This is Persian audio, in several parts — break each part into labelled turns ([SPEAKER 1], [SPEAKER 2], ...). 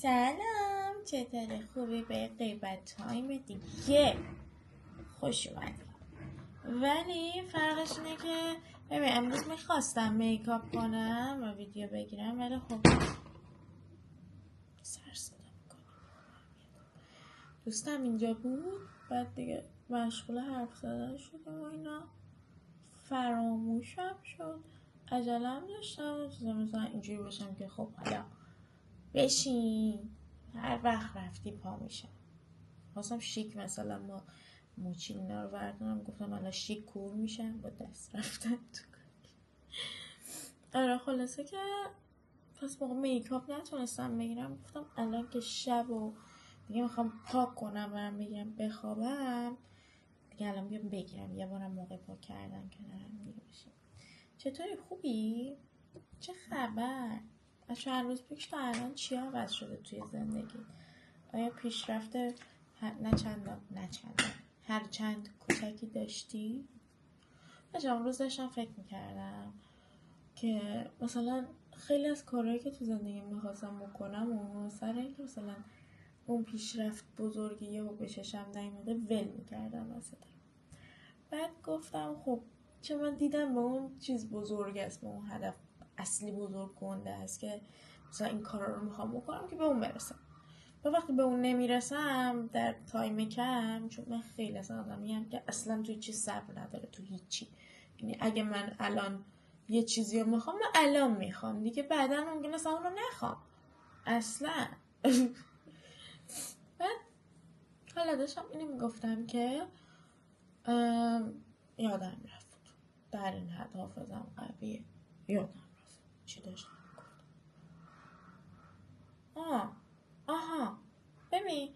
[SPEAKER 1] سلام، چطوری؟ خوبی؟ به غیبت تایم دیگه خوش اومدی. ولی فرقش اینه که ببین امروز میخواستم میکاپ کنم و ویدیو بگیرم، ولی خب سر صدا میکنم. دوستم اینجا بود، بعد دیگه مشغول حرف زدن شدم و اینا، فراموشم شد. عجلم داشتم مثلا اینجوری باشم که خب حالا بشین، هر وقت رفتی پا میشم. خواستم شیک مثلا ما موچین اینا رو بردارم، گفتم الان شیک کور میشم با دست رفتن تو کاری. آره خلاصه که پس موقع میکاپ نتونستم بگیرم، گفتم الان که شب و دیگه میخوام پاک کنم برم بگیرم بخوابم دیگه، الان بیام بگیرم یه بارم موقع پاک کردن کنارم دیگه بشیم. چطوری؟ خوبی؟ چه خبر؟ از چند روز پیش تا الان چی عوض شده توی زندگی؟ آیا پیشرفت نه چندان هر چند کوچکی داشتی؟ من روز داشتم فکر میکردم که مثلا خیلی از کارهایی که تو زندگی میخواستم بکنم و سر اینکه مثلا اون پیشرفت بزرگیه و به چشم نیومده ول میکردم واسه. بعد گفتم خب چه من دیدم به اون چیز بزرگ است، به اون هدف اصلی بزرگ کننده است که مثلا این کارا رو میخوام بکنم که به اون برسم. و وقتی به اون نمیرسم در تایم کم، چون من خیلی اصلا آدمیم که اصلا توی چیز صبر نداره، تو هیچی. یعنی اگه من الان یه چیزی رو میخوام، من الان میخوام دیگه، بعدا ممکنه اصلا اون رو نخوام اصلا. بعد حالا داشتم اینو میگفتم که یادم رفت در این حد حافظم قویه، یادم رفت چی داشتم میگفتم. آها ببین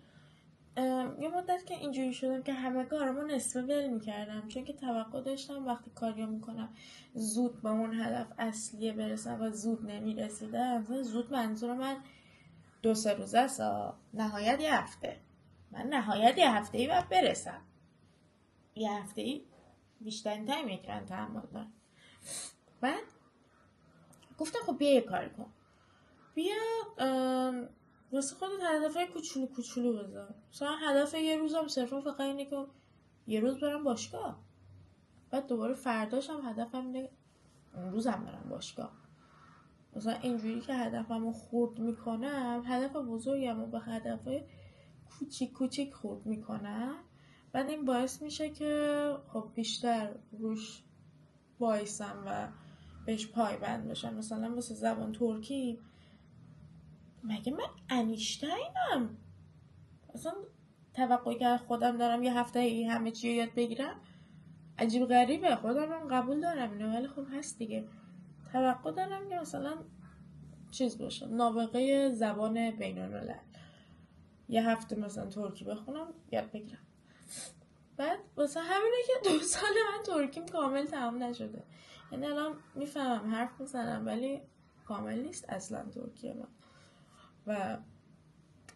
[SPEAKER 1] یه مدت که اینجوری شدم که همه کارمو نصف ول میکردم، چون که توقع داشتم وقتی کاریو میکنم زود به اون هدف اصلیه برسم و زود نمیرسیدم. زود منظور من 2-3 روزه است، نهایت یه هفته. من نهایت یه هفته‌ای باید برسم، یه هفته‌ای بیشترین تایمیه که من تحمل دارم. بعد گفتم خب بیا یه کاری کن، بیا واسه خودت هدفهای کوچولو کوچولو بذار. مثلا هدف یه روزم صرفا فقط اینه که یه روز برم باشگاه، بعد دوباره فرداشم هدفم اینه اون روزم برم باشگاه. مثلا اینجوری که هدفمو خورد میکنم، هدف بزرگمو به هدفهای کوچیک کوچیک خورد میکنم. بعد این باعث میشه که خب بیشتر روش بایستم و بهش پایبند بشم. مثلا واسه زبان ترکی مگه من انیشتینم؟ اصلا توقعی که خودم دارم یه هفته همه چی رو یاد بگیرم عجیب غریبه. خودم هم قبول دارم اینو، ولی خب هست دیگه. توقع دارم که مثلا چیز باشه، نابغه زبان بین الملل، یه هفته مثلا ترکی بخونم یاد بگیرم. بعد واسه همینه که 2 سال من ترکیم کامل تمام نشده. یعنی الان میفهمم حرف میزنم ولی کامل نیست اصلا ترکیه من. و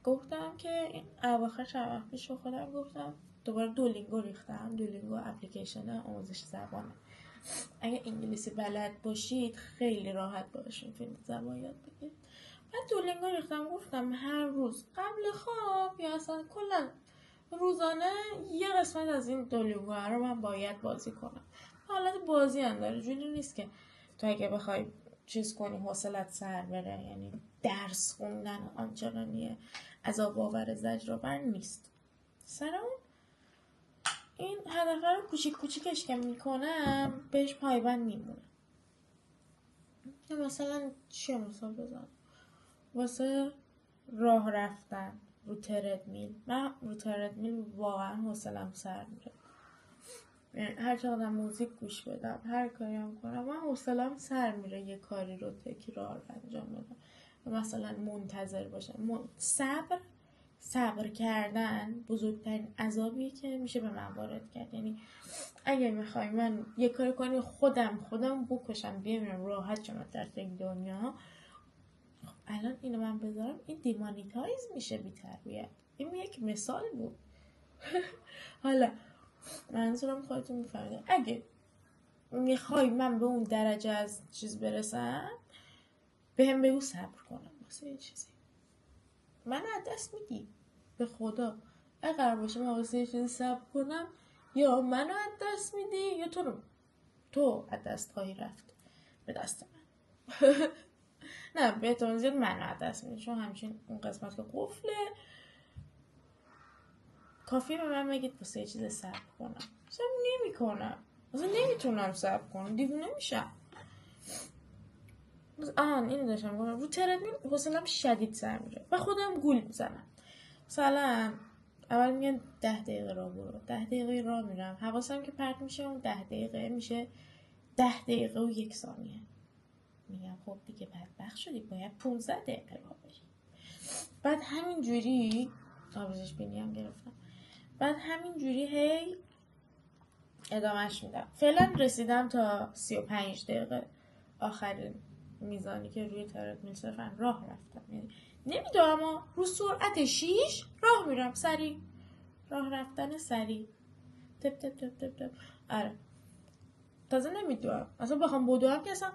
[SPEAKER 1] گفتم که این اواخر چند وقت پیش خودم گفتم دوباره دولینگو ریختم. دولینگو اپلیکیشن آموزش زبانه. اگه انگلیسی بلد باشید خیلی راحت باشین فیلم زبان یاد بگیرید. بعد دولینگو ریختم، گفتم هر روز قبل خواب یا اصلا کلا روزانه یه قسمت از این دولینگو رو من باید بازی کنم. حالت بازی هم داره، جوری نیست که تو اگه بخوای چیز کنی حوصلت سر بره. یعنی درس خوندن آنچنانیه عذاب آور زجرآور نیست. سر اون این هدفه رو کوچیک کوچیکش که میکنم بهش پایبند میمونم. مثلا چی مثال بزنم؟ واسه راه رفتن رو تردمیل، من رو تردمیل واقعا حوصلم سر میره. هر چقدر موزیک گوش بدم، هر کاری هم کنم، من حوصلم سر میره یه کاری رو تکرار انجام بدم. مثلا منتظر باشم. صبر کردن بزرگترین عذابیه که میشه به من وارد کرد. یعنی اگه میخوای من یه کاری کنی خودم بکشم بیارم راحت شم در این دنیا، الان اینو من بذارم این دیمانیتایز میشه بی تربیت. این یک مثال بود. حالا منظورم خودتون میفهمید. اگه میخوای من به اون درجه از چیز برسم، به هم بگو صبر کنم واسه یه چیزی. من از دست میدی به خدا. اگه قرار باشه من واسه یه چیزی صبر کنم، یا منو از دست میدی یا تو از دست خواهی رفت به دست من. نه به احتمال زیاد منو از دست میدی، چون همچین اون قسمت که قفله. کافی به من بگید واسه یه چیز صبر کنم، صبر نمی کنم، اصلا نمیتونم صبر کنم، دیوونه میشم. اینو داشتم میگم، رو تردمیل حوصله‌ام شدید سر میره و خودم گول میزنم. مثلا اول میگن 10 دقیقه راه برو، 10 دقیقه راه میرم، حواسم که پرت میشه اون 10 دقیقه میشه 10 دقیقه و 1 ثانیه. میگم خب دیگه بدبخت شدی، باید 15 دقیقه راه بری. بعد همینجوری آبزش بینی هم گرفتم. بعد همینجوری هی ادامهش میدم. فعلا رسیدم تا 35 دقیقه آخرین میزانی که روی تردمیل صرفا راه رفتم. یعنی نمیدونم اما رو سرعت 6 راه میرم، سریع راه رفتن سریع، تپ تپ تپ تپ تپ. آره تازه نمیدونم اصلا بخوام بدوم که اصلا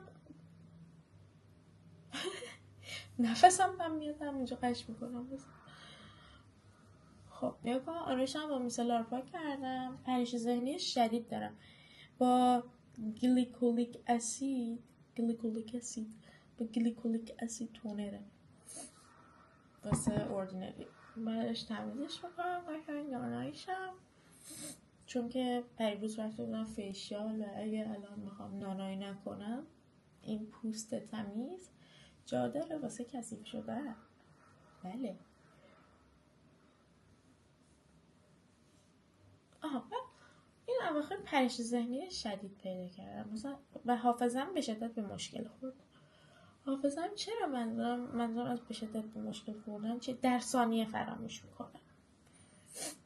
[SPEAKER 1] نفسم هم میاد، همینجا قش میکنم. خب نگاه کن، آرایشم با میسلار پاک کردم. پریش ذهنی شدید دارم با گلیکولیک اسید با گلیکولیک اسید تونره واسه اوردینری. بعدش تمیزش میکنم قشنگ ناناییشم، چون که پریروز رفته بودم فیشیال و اگه الان میخوام نانایی نکنم این پوست تمیز جا داره واسه کثیف شدن. بله. این اواخر پریش ذهنی شدید پیدا کردم مثلا و حافظم به شدت به مشکل خورد. حافظم چرا منظورم از به شدت به مشکل خوردن چه در ثانیه فراموش میکنم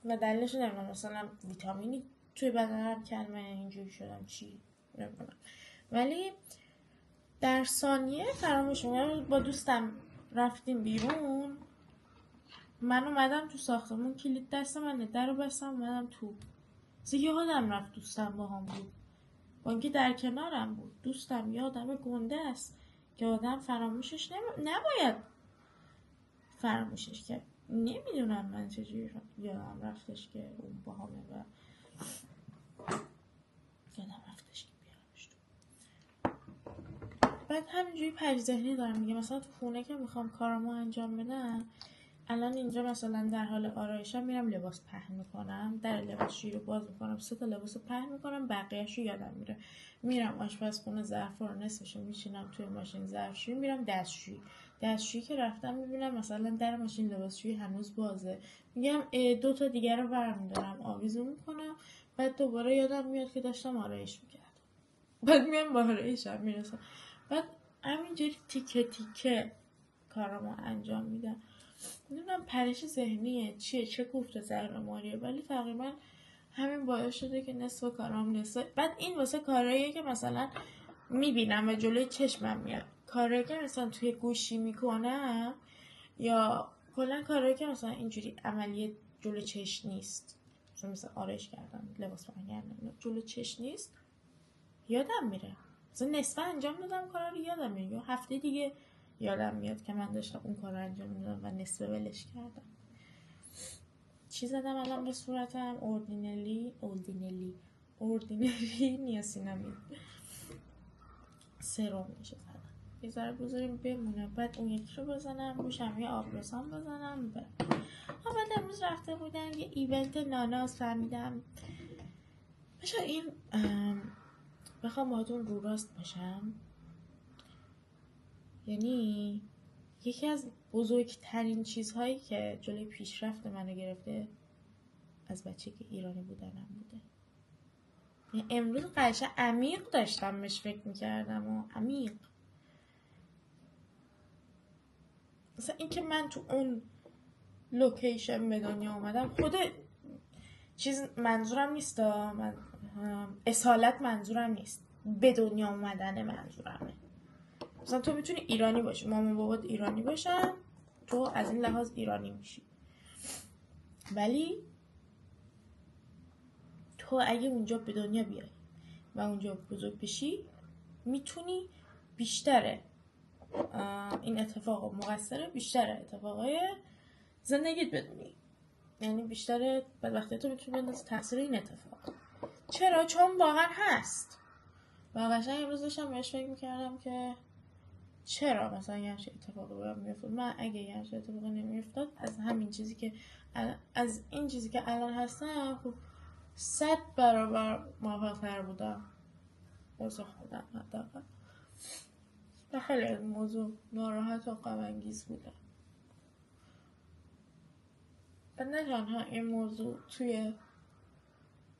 [SPEAKER 1] و دلیلش نمیدونم، مثلا ویتامینی توی بدنم کلمه اینجوری شدم چی نمیدونم، ولی در ثانیه فراموش میکنم. با دوستم رفتیم بیرون، من اومدم تو ساختمون، کلید دست منه، در رو بستم اومدم تو. یادم رفت دوستم با هم بود، با اینکه در کنارم بود. دوستم یه آدم گنده است که آدم فراموشش نباید فراموشش کرد. نمیدونم من چجوری یادم رفتش که اون با همه و یادم رفتش که بیارمش تو. بعد همینجوری پریش ذهنی دارم میگه مثلا تو خونه که میخوام کارامو انجام بدم، الان اینجا مثلا در حال آرایشم میرم لباس پهن میکنم، در لباسشویی رو باز میکنم، 3 تا لباس پهن میکنم، بقیه‌شو یادم میره. میرم آشپزخونه ظرفا رو نصفشو میشینم توی ماشین ظرفشویی، میرم دستشویی که رفتم میبینم مثلا در ماشین لباسشویی هنوز بازه، میگم 2 تا دیگه رو برمیدارم آویزون میکنم. بعد دوباره یادم میاد که داشتم آرایش میکردم، بعد میام با آرایشم میرسم. بعد همینجوری تیکه تیکه کارامو انجام میدم. نمیدونم پریش ذهنیه چیه، چه کوفت زهرماریه، ولی تقریبا همین باعث شده که نصف کارام نصف. بعد این واسه کارهاییه که مثلا میبینم و جلوی چشمم میاد، کارهایی که مثلا توی گوشی میکنم یا کلا کارهایی که مثلا اینجوری عملی جلوی چشم نیست، مثلا آرایش کردم، لباس پهن کردم، جلوی چشم نیست، یادم میره. مثلا نصف انجام دادم کارا رو یادم میره، یا هفته دیگه یادم میاد که من داشتم اون کار رو انجام میدادم و نصف ولش کردم. چی زدم الان به صورتم؟ اوردینری نیاسینامید سرم میشه زدم. یه ذره بذاریم بمونه، بعد اون یکی رو بزنم روشم، یه آبرسان بزنم. بعد امروز رفته بودم یه ایونت ناناز، فهمیدم بشه این بخوام باهاتون رو راست باشم، یعنی یکی از بزرگترین چیزهایی که جلوی پیشرفت منو گرفته از بچگی ایرانی بودنم بوده. یعنی امروز قشنگ عمیق داشتم بهش فکر میکردم و عمیق مثلا این که من تو اون لوکیشن به دنیا اومدم، خود چیز منظورم نیست، من اصالت منظورم نیست، به دنیا اومدن منظورمه. مثلا تو میتونی ایرانی باشی، مامان بابات ایرانی باشن، تو از این لحاظ ایرانی میشی، ولی تو اگه اونجا به دنیا بیای و اونجا بزرگ بشی، میتونی بیشتر این اتفاق مقصر بیشتر اتفاقای زندگیت بدونی. یعنی بیشتر بدبختی تو میتونی بندازی تقصیر این اتفاق. چرا؟ چون واقعا هست. و قشنگ امروز داشتم بهش فکر میکردم که چرا مثلا یه همچین اتفاقی باید میافتاد. من اگه یه همچین اتفاقی نمیافتاد از همین چیزی که از این چیزی که الان هستم خب 100 برابر موفق‌تر بودم واسه خودم حداقل. و خیلی از موضوع ناراحت و غم انگیز بودم. و نه تنها این موضوع توی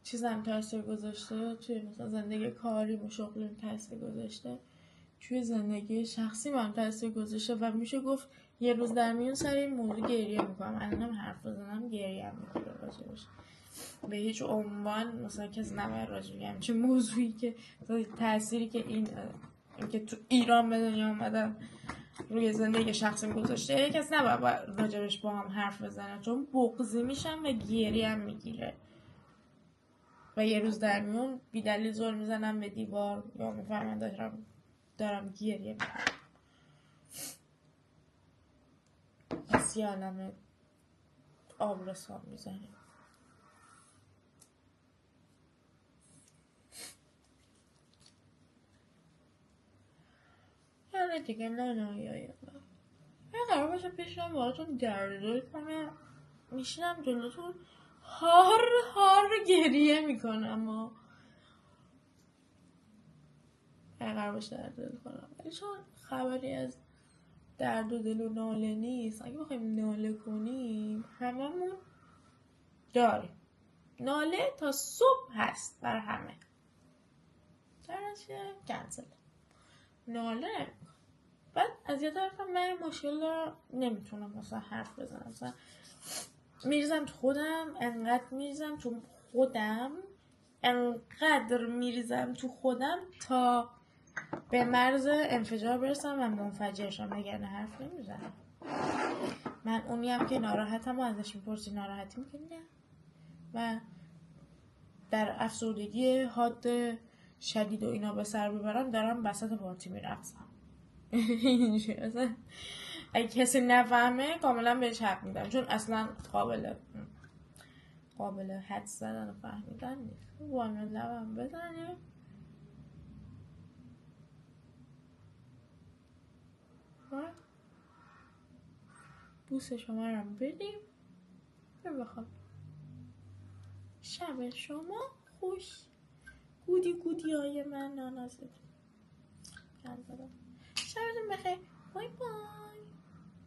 [SPEAKER 1] چیزم تاثیر گذاشته، توی مثلا زندگی کاری و شغلیم تاثیر گذاشته، توی زندگی شخصی هم تاثیر گذاشته و میشه گفت یه روز در میون سر این موضوع گریه میکنم. الانم حرف بزنم گریه هم میکنم راجبش. به هیچ عنوان مثلا کسی نباید راجب همچه موضوعی که تأثیری که این که تو ایران به دنیا آمدم روی زندگی شخصی گذاشته کسی نباید راجبش با هم حرف بزنه، چون بغضی میشم و گریه هم میگیره و یه روز در میون بیدلیل زل میزنم به دیوار یا میفهمن دارم گریه میکنم. پس یه عالمه آب رسان میزنیم. یعنی دیگه نه قرار باشه پیشم باهاتون دردل کنم، میشینم جلوتون هار گریه میکنم و قرار باشه دردل کنم، ولی چون خبری از درد و دل و ناله نیست. اگه بخوایم ناله کنیم هممون داریم، ناله تا صبح هست بر همه، درنچه کنسل ناله نمیکنم. بعد از یه طرف من مشکل دارم نمیتونم مثلا حرف بزنم، مثلا میریزم تو خودم، انقدر میریزم تو خودم، انقدر میریزم تو خودم تا به مرز انفجار برسم و منفجر شم، وگرنه حرف نمیزنم. من اونیم که ناراحتم و ازش میپرسی ناراحتی میگه نه، و در افسردگی حاد شدید و اینا به سر ببرم دارم وسط پارتی میرقصم. اینجوری اصلا اگه کسی نفهمه کاملا بهش حق میدم، چون اصلا قابل حد زدن و فهمیدن نیست. وانت لبم بزنیم و بوس شما رو بدیم و بخواب. شب شما خوش. گودی های من نانازتون شبتون بخیر. بای بای.